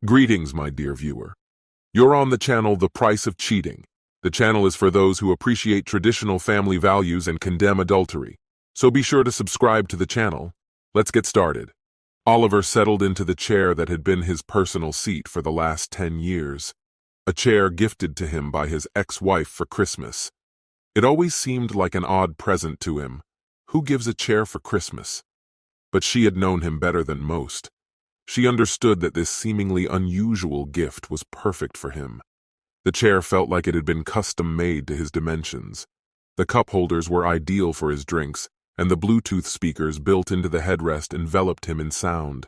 Greetings, my dear viewer. You're on the channel The Price of Cheating. The channel is for those who appreciate traditional family values and condemn adultery. So be sure to subscribe to the channel. Let's get started. Oliver settled into the chair that had been his personal seat for the last 10 years. A chair gifted to him by his ex-wife for Christmas. It always seemed like an odd present to him. Who gives a chair for Christmas? But she had known him better than most. She understood that this seemingly unusual gift was perfect for him. The chair felt like it had been custom-made to his dimensions. The cup holders were ideal for his drinks, and the Bluetooth speakers built into the headrest enveloped him in sound.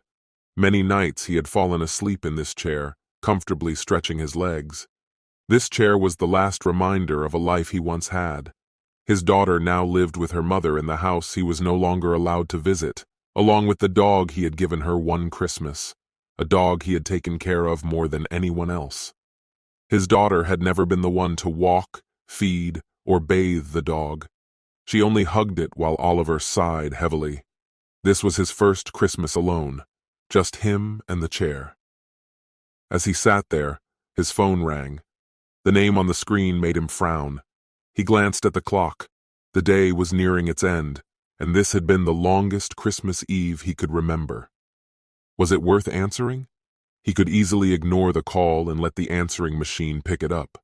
Many nights he had fallen asleep in this chair, comfortably stretching his legs. This chair was the last reminder of a life he once had. His daughter now lived with her mother in the house he was no longer allowed to visit, along with the dog he had given her one Christmas, a dog he had taken care of more than anyone else. His daughter had never been the one to walk, feed, or bathe the dog. She only hugged it while Oliver sighed heavily. This was his first Christmas alone, just him and the chair. As he sat there, his phone rang. The name on the screen made him frown. He glanced at the clock. The day was nearing its end, and this had been the longest Christmas Eve he could remember. Was it worth answering? He could easily ignore the call and let the answering machine pick it up.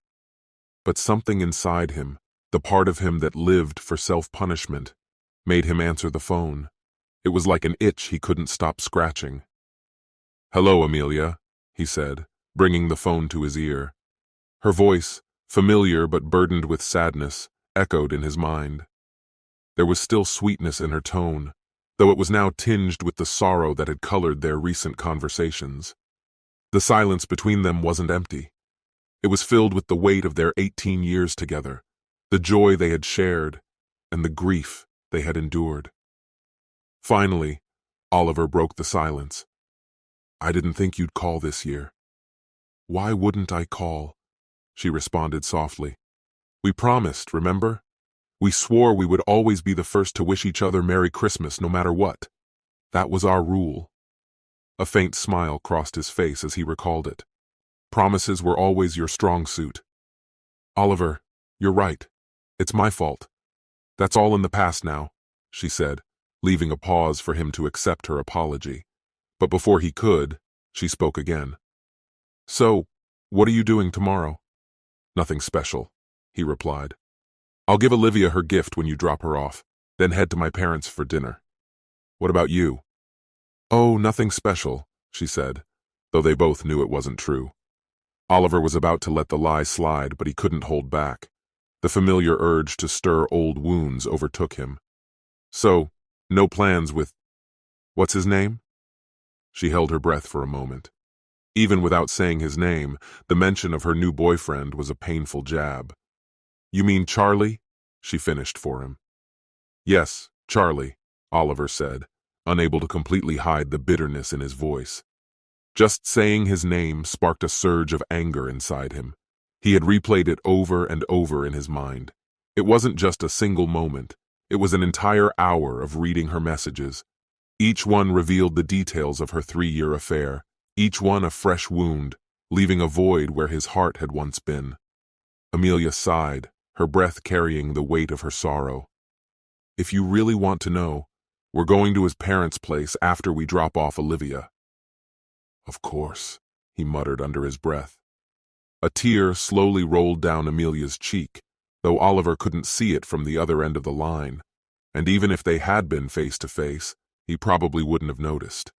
But something inside him, the part of him that lived for self-punishment, made him answer the phone. It was like an itch he couldn't stop scratching. "Hello, Amelia," he said, bringing the phone to his ear. Her voice, familiar but burdened with sadness, echoed in his mind. There was still sweetness in her tone, though it was now tinged with the sorrow that had colored their recent conversations. The silence between them wasn't empty. It was filled with the weight of their 18 years together, the joy they had shared, and the grief they had endured. Finally, Oliver broke the silence. "I didn't think you'd call this year." "Why wouldn't I call?" she responded softly. "We promised, remember? We swore we would always be the first to wish each other Merry Christmas no matter what. That was our rule." A faint smile crossed his face as he recalled it. "Promises were always your strong suit." "Oliver, you're right. It's my fault. That's all in the past now," she said, leaving a pause for him to accept her apology. But before he could, she spoke again. "So, what are you doing tomorrow?" "Nothing special," he replied. "I'll give Olivia her gift when you drop her off, then head to my parents for dinner. What about you?" "Oh, nothing special," she said, though they both knew it wasn't true. Oliver was about to let the lie slide, but he couldn't hold back. The familiar urge to stir old wounds overtook him. "So, no plans with... what's his name?" She held her breath for a moment. Even without saying his name, the mention of her new boyfriend was a painful jab. "You mean Charlie?" she finished for him. "Yes, Charlie," Oliver said, unable to completely hide the bitterness in his voice. Just saying his name sparked a surge of anger inside him. He had replayed it over and over in his mind. It wasn't just a single moment. It was an entire hour of reading her messages. Each one revealed the details of her 3-year affair, each one a fresh wound, leaving a void where his heart had once been. Amelia sighed, her breath carrying the weight of her sorrow. "If you really want to know, we're going to his parents' place after we drop off Olivia." "Of course," he muttered under his breath. A tear slowly rolled down Amelia's cheek, though Oliver couldn't see it from the other end of the line, and even if they had been face to face, he probably wouldn't have noticed.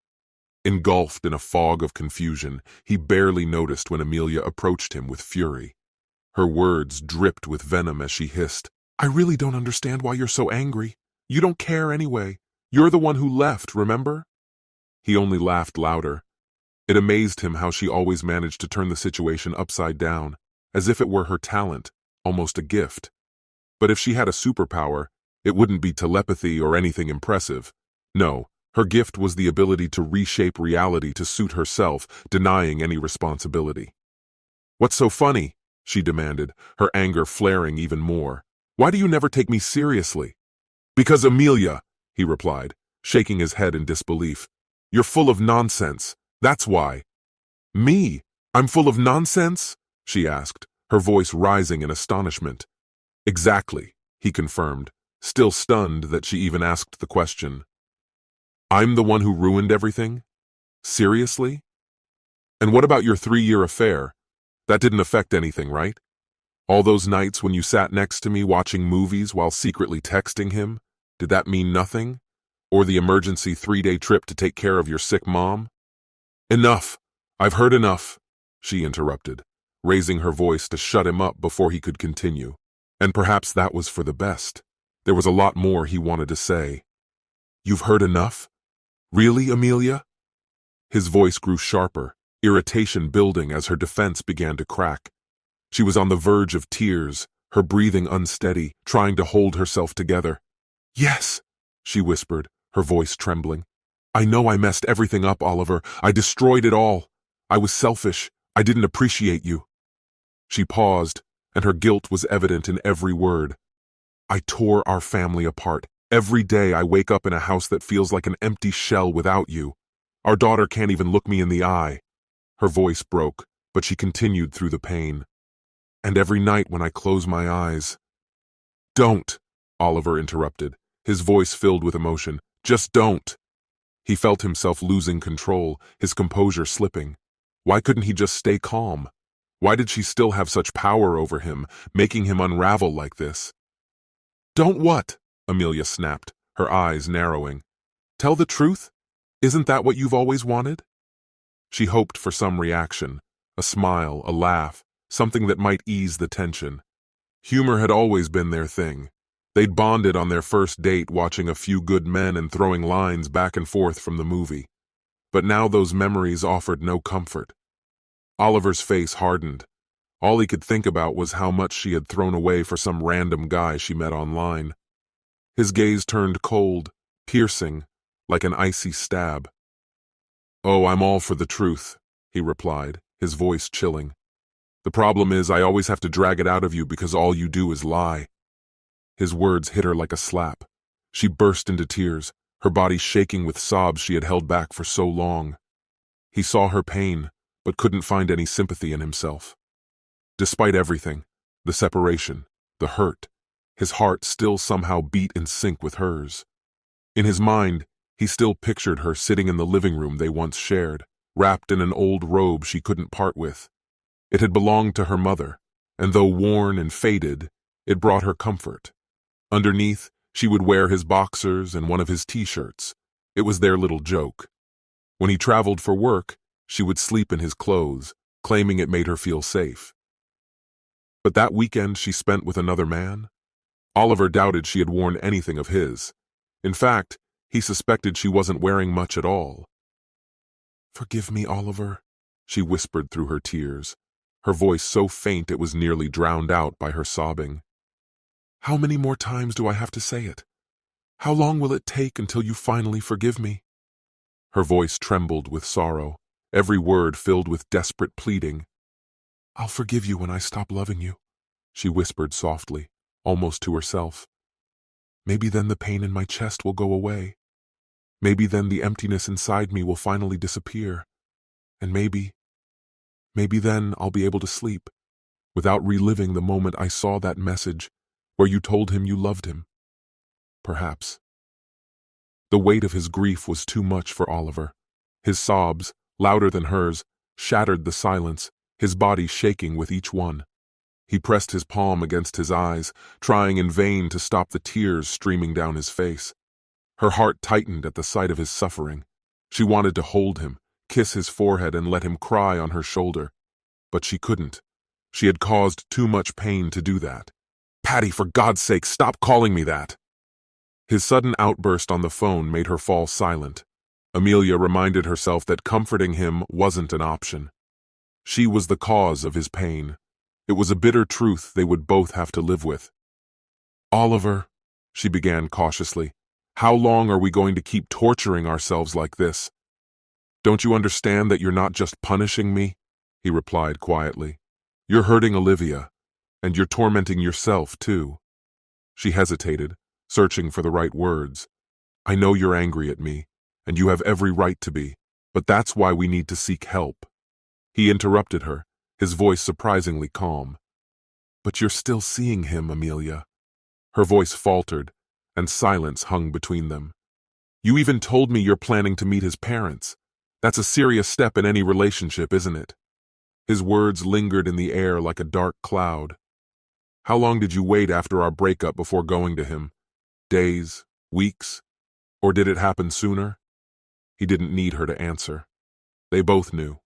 Engulfed in a fog of confusion, he barely noticed when Amelia approached him with fury. Her words dripped with venom as she hissed, "I really don't understand why you're so angry. You don't care anyway. You're the one who left, remember?" He only laughed louder. It amazed him how she always managed to turn the situation upside down, as if it were her talent, almost a gift. But if she had a superpower, it wouldn't be telepathy or anything impressive. No, her gift was the ability to reshape reality to suit herself, denying any responsibility. "What's so funny?" she demanded, her anger flaring even more. "Why do you never take me seriously?" "Because Amelia," he replied, shaking his head in disbelief. "You're full of nonsense. That's why." Me? I'm full of nonsense? She asked, her voice rising in astonishment. Exactly, he confirmed, still stunned that she even asked the question. I'm the one who ruined everything? Seriously? And what about your 3-year affair? That didn't affect anything, right? All those nights when you sat next to me watching movies while secretly texting him, did that mean nothing? Or the emergency 3-day trip to take care of your sick mom? Enough! I've heard enough, she interrupted, raising her voice to shut him up before he could continue. And perhaps that was for the best. There was a lot more he wanted to say. You've heard enough? Really, Amelia? His voice grew sharper, irritation building as her defense began to crack. She was on the verge of tears, her breathing unsteady, trying to hold herself together. Yes, she whispered, her voice trembling. I know I messed everything up, Oliver. I destroyed it all. I was selfish. I didn't appreciate you. She paused, and her guilt was evident in every word. I tore our family apart. Every day I wake up in a house that feels like an empty shell without you. Our daughter can't even look me in the eye. Her voice broke, but she continued through the pain. And every night when I close my eyes... Don't, Oliver interrupted, his voice filled with emotion. Just don't. He felt himself losing control, his composure slipping. Why couldn't he just stay calm? Why did she still have such power over him, making him unravel like this? Don't what? Amelia snapped, her eyes narrowing. Tell the truth? Isn't that what you've always wanted? She hoped for some reaction, a smile, a laugh, something that might ease the tension. Humor had always been their thing. They'd bonded on their first date watching A Few Good Men and throwing lines back and forth from the movie. But now those memories offered no comfort. Oliver's face hardened. All he could think about was how much she had thrown away for some random guy she met online. His gaze turned cold, piercing, like an icy stab. Oh, I'm all for the truth, he replied, his voice chilling. The problem is I always have to drag it out of you because all you do is lie. His words hit her like a slap. She burst into tears, her body shaking with sobs she had held back for so long. He saw her pain, but couldn't find any sympathy in himself. Despite everything, the separation, the hurt, his heart still somehow beat in sync with hers. In his mind, he still pictured her sitting in the living room they once shared, wrapped in an old robe she couldn't part with. It had belonged to her mother, and though worn and faded, it brought her comfort. Underneath, she would wear his boxers and one of his t-shirts. It was their little joke. When he traveled for work, she would sleep in his clothes, claiming it made her feel safe. But that weekend she spent with another man? Oliver doubted she had worn anything of his. In fact, he suspected she wasn't wearing much at all. Forgive me, Oliver, she whispered through her tears, her voice so faint it was nearly drowned out by her sobbing. How many more times do I have to say it? How long will it take until you finally forgive me? Her voice trembled with sorrow, every word filled with desperate pleading. I'll forgive you when I stop loving you, she whispered softly, almost to herself. Maybe then the pain in my chest will go away. Maybe then the emptiness inside me will finally disappear. And maybe then I'll be able to sleep, without reliving the moment I saw that message where you told him you loved him. Perhaps. The weight of his grief was too much for Oliver. His sobs, louder than hers, shattered the silence, his body shaking with each one. He pressed his palm against his eyes, trying in vain to stop the tears streaming down his face. Her heart tightened at the sight of his suffering. She wanted to hold him, kiss his forehead and let him cry on her shoulder. But she couldn't. She had caused too much pain to do that. Patty, for God's sake, stop calling me that! His sudden outburst on the phone made her fall silent. Amelia reminded herself that comforting him wasn't an option. She was the cause of his pain. It was a bitter truth they would both have to live with. Oliver, she began cautiously, how long are we going to keep torturing ourselves like this? Don't you understand that you're not just punishing me? He replied quietly. You're hurting Olivia, and you're tormenting yourself too. She hesitated, searching for the right words. I know you're angry at me, and you have every right to be, but that's why we need to seek help. He interrupted her, his voice surprisingly calm. "But you're still seeing him, Amelia." Her voice faltered, and silence hung between them. "You even told me you're planning to meet his parents. That's a serious step in any relationship, isn't it?" His words lingered in the air like a dark cloud. "How long did you wait after our breakup before going to him? Days? Weeks? Or did it happen sooner?" He didn't need her to answer. They both knew.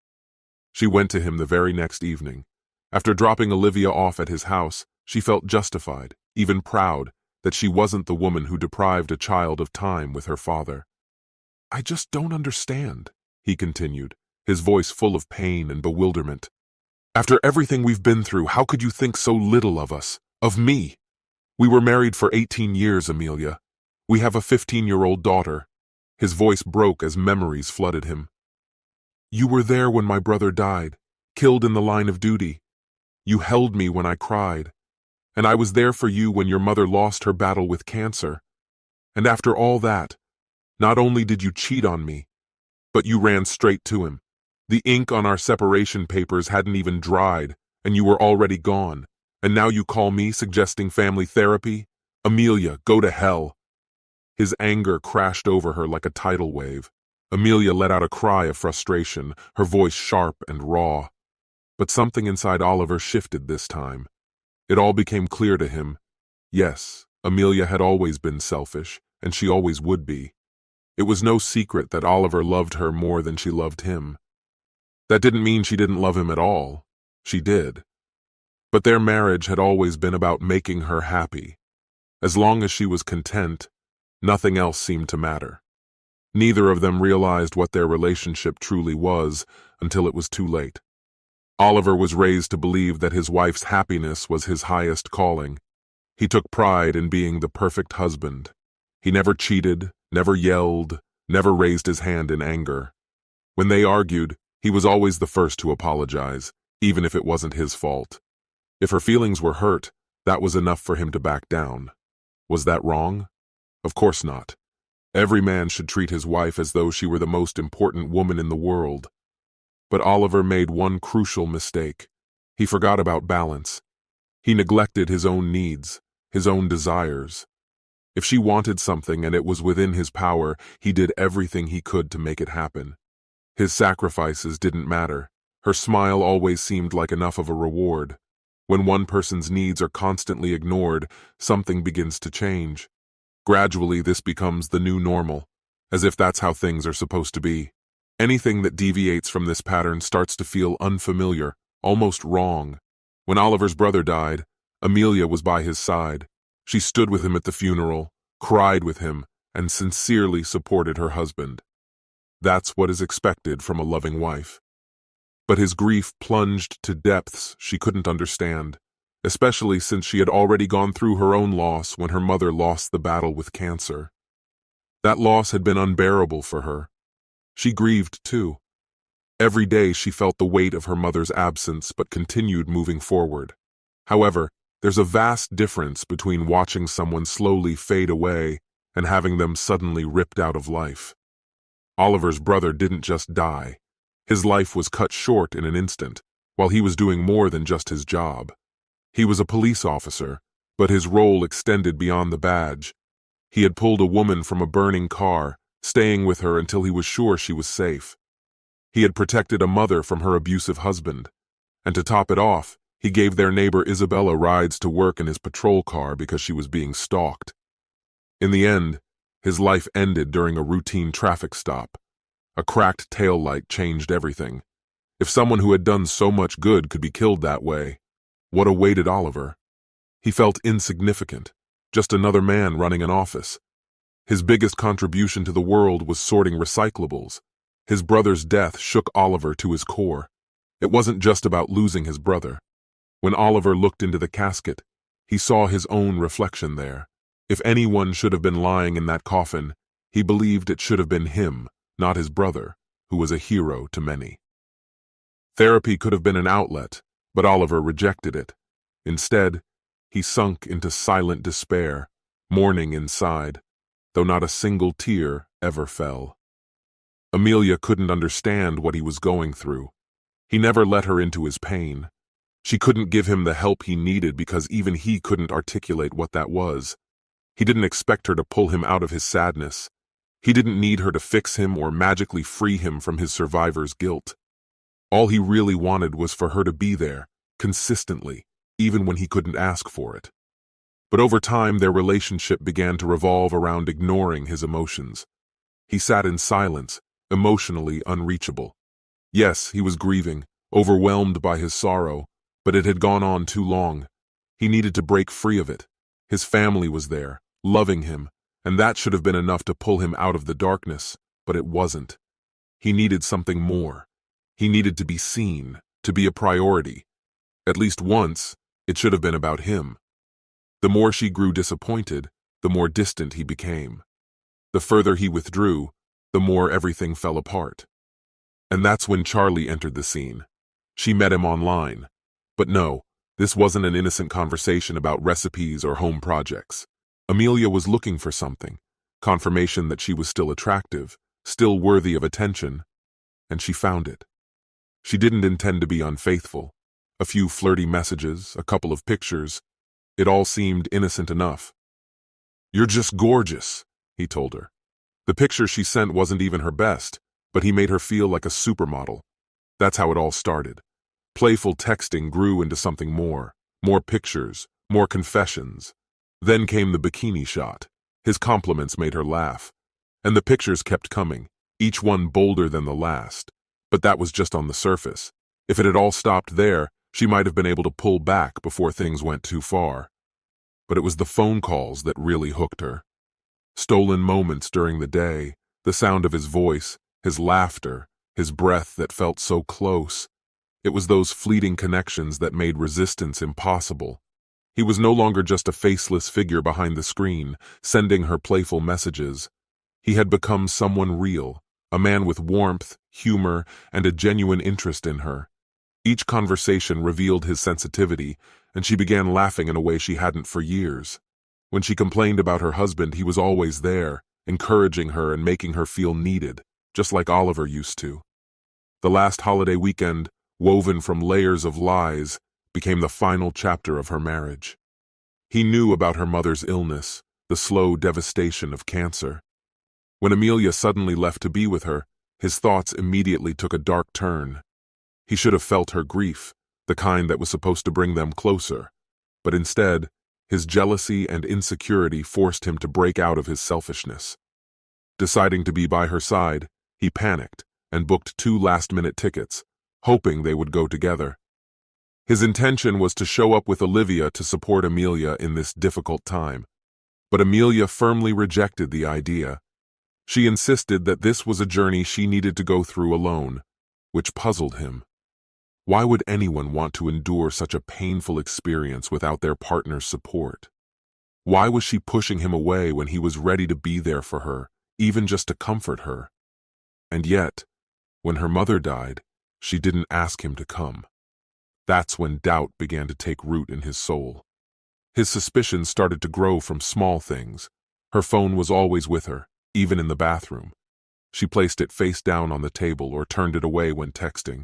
She went to him the very next evening. After dropping Olivia off at his house, she felt justified, even proud, that she wasn't the woman who deprived a child of time with her father. "I just don't understand," he continued, his voice full of pain and bewilderment. "After everything we've been through, how could you think so little of us, of me? We were married for 18 years, Amelia. We have a 15-year-old daughter." His voice broke as memories flooded him. "You were there when my brother died, killed in the line of duty. You held me when I cried. And I was there for you when your mother lost her battle with cancer. And after all that, not only did you cheat on me, but you ran straight to him. The ink on our separation papers hadn't even dried, and you were already gone. And now you call me suggesting family therapy? Amelia, go to hell." His anger crashed over her like a tidal wave. Amelia let out a cry of frustration, her voice sharp and raw. But something inside Oliver shifted this time. It all became clear to him. Yes, Amelia had always been selfish, and she always would be. It was no secret that Oliver loved her more than she loved him. That didn't mean she didn't love him at all. She did. But their marriage had always been about making her happy. As long as she was content, nothing else seemed to matter. Neither of them realized what their relationship truly was until it was too late. Oliver was raised to believe that his wife's happiness was his highest calling. He took pride in being the perfect husband. He never cheated, never yelled, never raised his hand in anger. When they argued, he was always the first to apologize, even if it wasn't his fault. If her feelings were hurt, that was enough for him to back down. Was that wrong? Of course not. Every man should treat his wife as though she were the most important woman in the world. But Oliver made one crucial mistake. He forgot about balance. He neglected his own needs, his own desires. If she wanted something and it was within his power, he did everything he could to make it happen. His sacrifices didn't matter. Her smile always seemed like enough of a reward. When one person's needs are constantly ignored, something begins to change. Gradually, this becomes the new normal, as if that's how things are supposed to be. Anything that deviates from this pattern starts to feel unfamiliar, almost wrong. When Oliver's brother died, Amelia was by his side. She stood with him at the funeral, cried with him, and sincerely supported her husband. That's what is expected from a loving wife. But his grief plunged to depths she couldn't understand, especially since she had already gone through her own loss when her mother lost the battle with cancer. That loss had been unbearable for her. She grieved too. Every day she felt the weight of her mother's absence but continued moving forward. However, there's a vast difference between watching someone slowly fade away and having them suddenly ripped out of life. Oliver's brother didn't just die. His life was cut short in an instant, while he was doing more than just his job. He was a police officer, but his role extended beyond the badge. He had pulled a woman from a burning car, staying with her until he was sure she was safe. He had protected a mother from her abusive husband. And to top it off, he gave their neighbor Isabella rides to work in his patrol car because she was being stalked. In the end, his life ended during a routine traffic stop. A cracked taillight changed everything. If someone who had done so much good could be killed that way, what awaited Oliver? He felt insignificant, just another man running an office. His biggest contribution to the world was sorting recyclables. His brother's death shook Oliver to his core. It wasn't just about losing his brother. When Oliver looked into the casket, he saw his own reflection there. If anyone should have been lying in that coffin, he believed it should have been him, not his brother, who was a hero to many. Therapy could have been an outlet, but Oliver rejected it. Instead, he sunk into silent despair, mourning inside, though not a single tear ever fell. Amelia couldn't understand what he was going through. He never let her into his pain. She couldn't give him the help he needed because even he couldn't articulate what that was. He didn't expect her to pull him out of his sadness. He didn't need her to fix him or magically free him from his survivor's guilt. All he really wanted was for her to be there, consistently, even when he couldn't ask for it. But over time, their relationship began to revolve around ignoring his emotions. He sat in silence, emotionally unreachable. Yes, he was grieving, overwhelmed by his sorrow, but it had gone on too long. He needed to break free of it. His family was there, loving him, and that should have been enough to pull him out of the darkness, but it wasn't. He needed something more. He needed to be seen, to be a priority. At least once, it should have been about him. The more she grew disappointed, the more distant he became. The further he withdrew, the more everything fell apart. And that's when Charlie entered the scene. She met him online. But no, this wasn't an innocent conversation about recipes or home projects. Amelia was looking for something, confirmation that she was still attractive, still worthy of attention, and she found it. She didn't intend to be unfaithful. A few flirty messages, a couple of pictures, it all seemed innocent enough. "You're just gorgeous," he told her. The picture she sent wasn't even her best, but he made her feel like a supermodel. That's how it all started. Playful texting grew into something more pictures, more confessions. Then came the bikini shot. His compliments made her laugh. And the pictures kept coming, each one bolder than the last. But that was just on the surface. If it had all stopped there, she might have been able to pull back before things went too far. But it was the phone calls that really hooked her. Stolen moments during the day, the sound of his voice, his laughter, his breath that felt so close. It was those fleeting connections that made resistance impossible. He was no longer just a faceless figure behind the screen, sending her playful messages. He had become someone real, a man with warmth, humor, and a genuine interest in her. Each conversation revealed his sensitivity, and she began laughing in a way she hadn't for years. When she complained about her husband, he was always there, encouraging her and making her feel needed, just like Oliver used to. The last holiday weekend, woven from layers of lies, became the final chapter of her marriage. He knew about her mother's illness, the slow devastation of cancer. When Amelia suddenly left to be with her, his thoughts immediately took a dark turn. He should have felt her grief, the kind that was supposed to bring them closer. But instead, his jealousy and insecurity forced him to break out of his selfishness. Deciding to be by her side, he panicked and booked 2 last-minute tickets, hoping they would go together. His intention was to show up with Olivia to support Amelia in this difficult time. But Amelia firmly rejected the idea. She insisted that this was a journey she needed to go through alone, which puzzled him. Why would anyone want to endure such a painful experience without their partner's support? Why was she pushing him away when he was ready to be there for her, even just to comfort her? And yet, when her mother died, she didn't ask him to come. That's when doubt began to take root in his soul. His suspicions started to grow from small things. Her phone was always with her, even in the bathroom. She placed it face down on the table or turned it away when texting.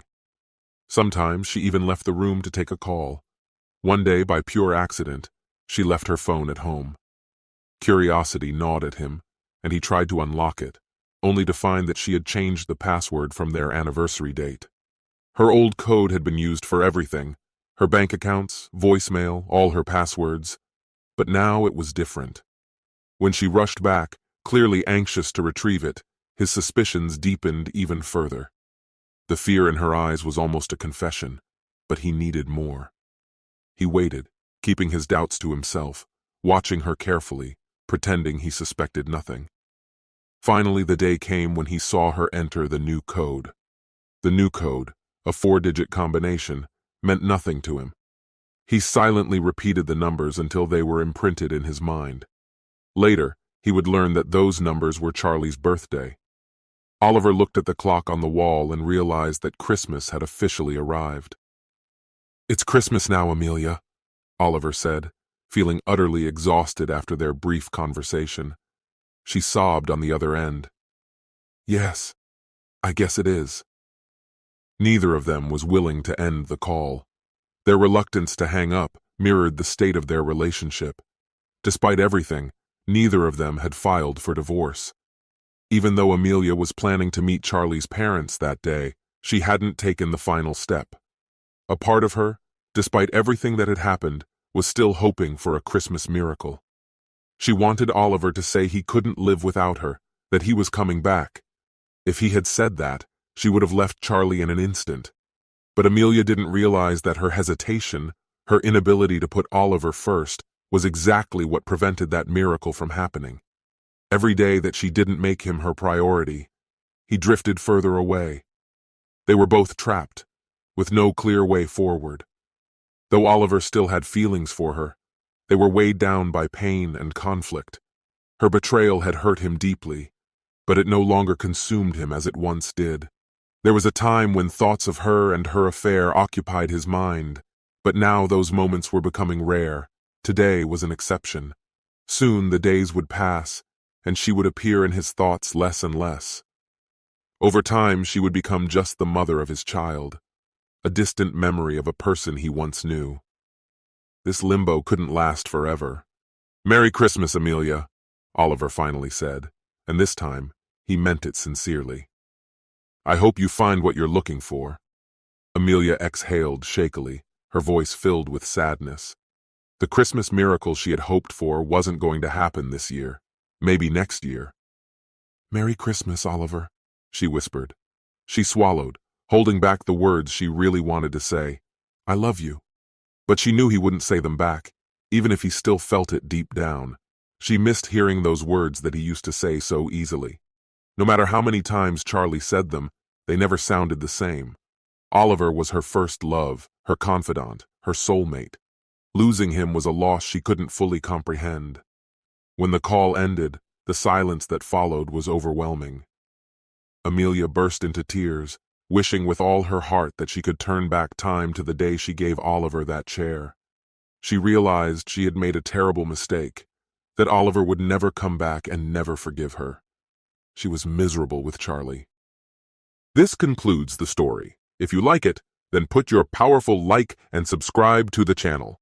Sometimes she even left the room to take a call. One day, by pure accident, she left her phone at home. Curiosity gnawed at him, and he tried to unlock it, only to find that she had changed the password from their anniversary date. Her old code had been used for everything, her bank accounts, voicemail, all her passwords. But now it was different. When she rushed back, clearly anxious to retrieve it, his suspicions deepened even further. The fear in her eyes was almost a confession, but he needed more. He waited, keeping his doubts to himself, watching her carefully, pretending he suspected nothing. Finally, the day came when he saw her enter the new code. The new code, a 4-digit combination, meant nothing to him. He silently repeated the numbers until they were imprinted in his mind. Later, he would learn that those numbers were Charlie's birthday. Oliver looked at the clock on the wall and realized that Christmas had officially arrived. "It's Christmas now, Amelia," Oliver said, feeling utterly exhausted after their brief conversation. She sobbed on the other end. "Yes, I guess it is." Neither of them was willing to end the call. Their reluctance to hang up mirrored the state of their relationship. Despite everything, neither of them had filed for divorce. Even though Amelia was planning to meet Charlie's parents that day, she hadn't taken the final step. A part of her, despite everything that had happened, was still hoping for a Christmas miracle. She wanted Oliver to say he couldn't live without her, that he was coming back. If he had said that, she would have left Charlie in an instant. But Amelia didn't realize that her hesitation, her inability to put Oliver first, was exactly what prevented that miracle from happening. Every day that she didn't make him her priority, he drifted further away. They were both trapped, with no clear way forward. Though Oliver still had feelings for her, they were weighed down by pain and conflict. Her betrayal had hurt him deeply, but it no longer consumed him as it once did. There was a time when thoughts of her and her affair occupied his mind, but now those moments were becoming rare. Today was an exception. Soon the days would pass, and she would appear in his thoughts less and less. Over time, she would become just the mother of his child, a distant memory of a person he once knew. This limbo couldn't last forever. "Merry Christmas, Amelia," Oliver finally said, and this time, he meant it sincerely. "I hope you find what you're looking for." Amelia exhaled shakily, her voice filled with sadness. The Christmas miracle she had hoped for wasn't going to happen this year, maybe next year. "Merry Christmas, Oliver," she whispered. She swallowed, holding back the words she really wanted to say. "I love you." But she knew he wouldn't say them back, even if he still felt it deep down. She missed hearing those words that he used to say so easily. No matter how many times Charlie said them, they never sounded the same. Oliver was her first love, her confidant, her soulmate. Losing him was a loss she couldn't fully comprehend. When the call ended, the silence that followed was overwhelming. Amelia burst into tears, wishing with all her heart that she could turn back time to the day she gave Oliver that chair. She realized she had made a terrible mistake, that Oliver would never come back and never forgive her. She was miserable with Charlie. This concludes the story. If you like it, then put your powerful like and subscribe to the channel.